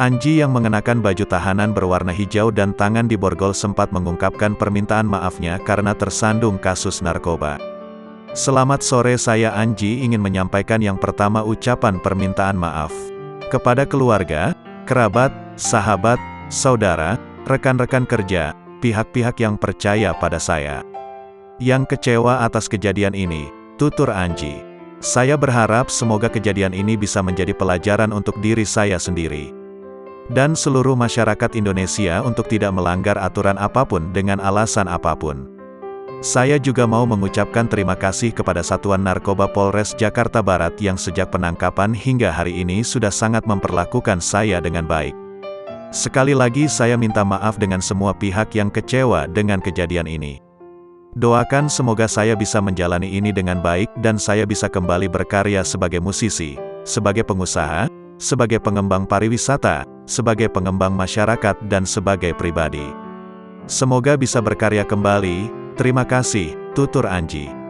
Anji yang mengenakan baju tahanan berwarna hijau dan tangan di borgol sempat mengungkapkan permintaan maafnya karena tersandung kasus narkoba. Selamat sore, saya Anji ingin menyampaikan yang pertama ucapan permintaan maaf kepada keluarga, kerabat, sahabat, saudara, rekan-rekan kerja, pihak-pihak yang percaya pada saya. Yang kecewa atas kejadian ini, tutur Anji. Saya berharap semoga kejadian ini bisa menjadi pelajaran untuk diri saya sendiri dan seluruh masyarakat Indonesia untuk tidak melanggar aturan apapun dengan alasan apapun. Saya juga mau mengucapkan terima kasih kepada Satuan Narkoba Polres Jakarta Barat yang sejak penangkapan hingga hari ini sudah sangat memperlakukan saya dengan baik. Sekali lagi saya minta maaf dengan semua pihak yang kecewa dengan kejadian ini. Doakan semoga saya bisa menjalani ini dengan baik dan saya bisa kembali berkarya sebagai musisi, sebagai pengusaha, sebagai pengembang pariwisata, sebagai pengembang masyarakat dan sebagai pribadi. Semoga bisa berkarya kembali. Terima kasih, tutur Anji.